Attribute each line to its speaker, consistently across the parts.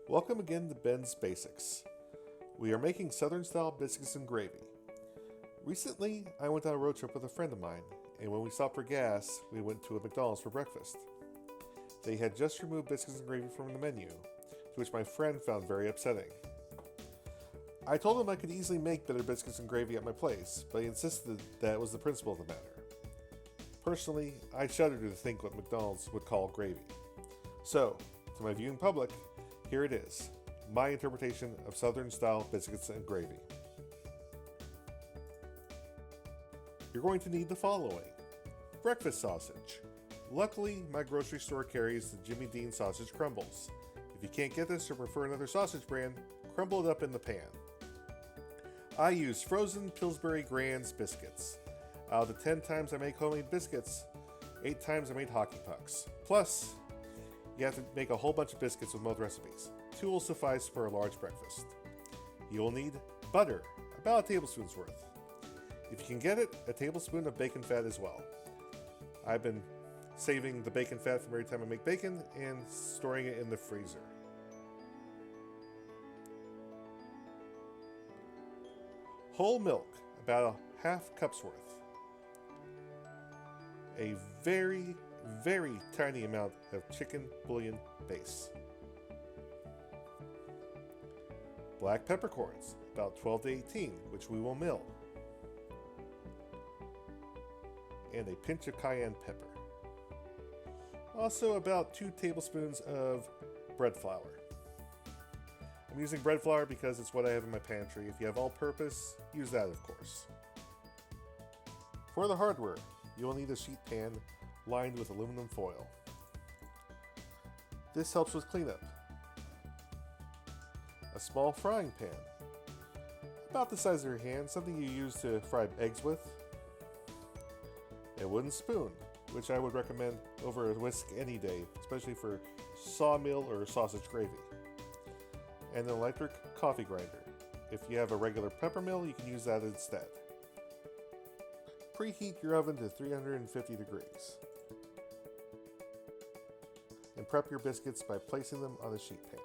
Speaker 1: Welcome again to Ben's Basics. We are making Southern-style biscuits and gravy. Recently, I went on a road trip with a friend of mine, and when we stopped for gas, we went to a McDonald's for breakfast. They had just removed biscuits and gravy from the menu, to which my friend found very upsetting. I told him I could easily make better biscuits and gravy at my place, but he insisted that was the principle of the matter. Personally, I shudder to think what McDonald's would call gravy. So, to my viewing public, here it is, my interpretation of Southern-style biscuits and gravy. You're going to need the following. Breakfast sausage. Luckily, my grocery store carries the Jimmy Dean sausage crumbles. If you can't get this or prefer another sausage brand, crumble it up in the pan. I use frozen Pillsburgy Grands biscuits. Out of the 10 times I make homemade biscuits, 8 times I made hockey pucks. Plus, you have to make a whole bunch of biscuits with both recipes. 2 will suffice for a large breakfast. You will need butter, about a tablespoon's worth. If you can get it, a tablespoon of bacon fat as well. I've been saving the bacon fat from every time I make bacon and storing it in the freezer. Whole milk, about a half cup's worth. A very tiny amount of chicken bouillon base. Black peppercorns, about 12 to 18, which we will mill. And a pinch of cayenne pepper. Also about 2 tablespoons of bread flour. I'm using bread flour because it's what I have in my pantry. If you have all-purpose, use that of course. For the hardware, you will need a sheet pan lined with aluminum foil. This helps with cleanup. A small frying pan, about the size of your hand, something you use to fry eggs with. A wooden spoon, which I would recommend over a whisk any day, especially for sawmill or sausage gravy. And an electric coffee grinder. If you have a regular pepper mill, you can use that instead. Preheat your oven to 350 degrees. And prep your biscuits by placing them on a sheet pan.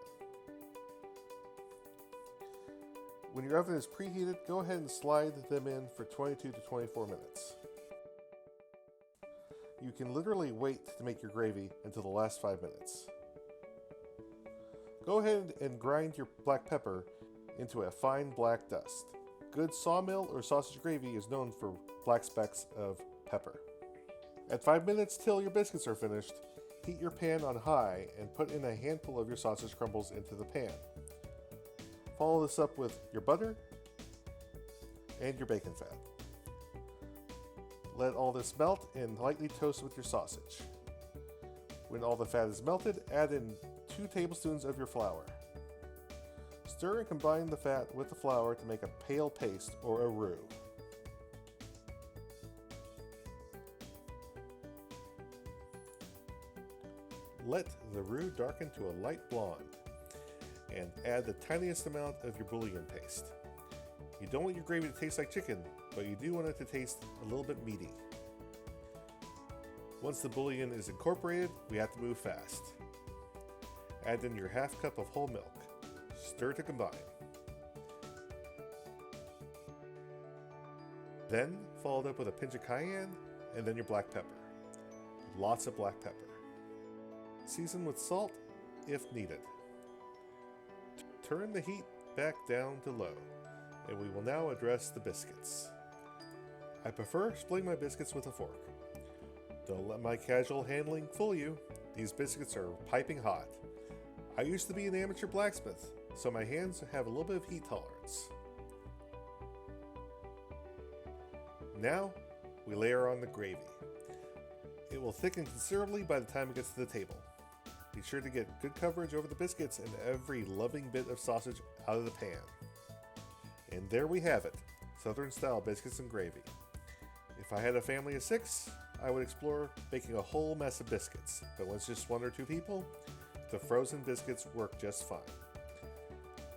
Speaker 1: When your oven is preheated, go ahead and slide them in for 22 to 24 minutes. You can literally wait to make your gravy until the last 5 minutes. Go ahead and grind your black pepper into a fine black dust. Good sawmill or sausage gravy is known for black specks of pepper. At 5 minutes till your biscuits are finished, heat your pan on high and put in a handful of your sausage crumbles into the pan. Follow this up with your butter and your bacon fat. Let all this melt and lightly toast with your sausage. When all the fat is melted, add in 2 tablespoons of your flour. Stir and combine the fat with the flour to make a pale paste or a roux. Let the roux darken to a light blonde and add the tiniest amount of your bouillon paste. You don't want your gravy to taste like chicken, but you do want it to taste a little bit meaty. Once the bouillon is incorporated, we have to move fast. Add in your half cup of whole milk. Stir to combine. Then followed up with a pinch of cayenne and then your black pepper. Lots of black pepper. Season with salt if needed. Turn the heat back down to low, and we will now address the biscuits. I prefer splitting my biscuits with a fork. Don't let my casual handling fool you. These biscuits are piping hot. I used to be an amateur blacksmith, so my hands have a little bit of heat tolerance. Now, we layer on the gravy. It will thicken considerably by the time it gets to the table. Be sure to get good coverage over the biscuits and every loving bit of sausage out of the pan. And there we have it, Southern-style biscuits and gravy. If I had a family of 6, I would explore baking a whole mess of biscuits, but when it's just 1 or 2 people, the frozen biscuits work just fine.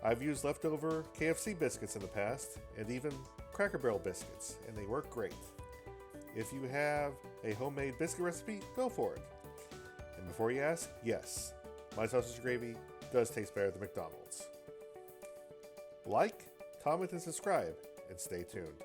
Speaker 1: I've used leftover KFC biscuits in the past, and even Cracker Barrel biscuits, and they work great. If you have a homemade biscuit recipe, go for it. And before you ask, yes, my sausage gravy does taste better than McDonald's. Like, comment, and subscribe, and stay tuned.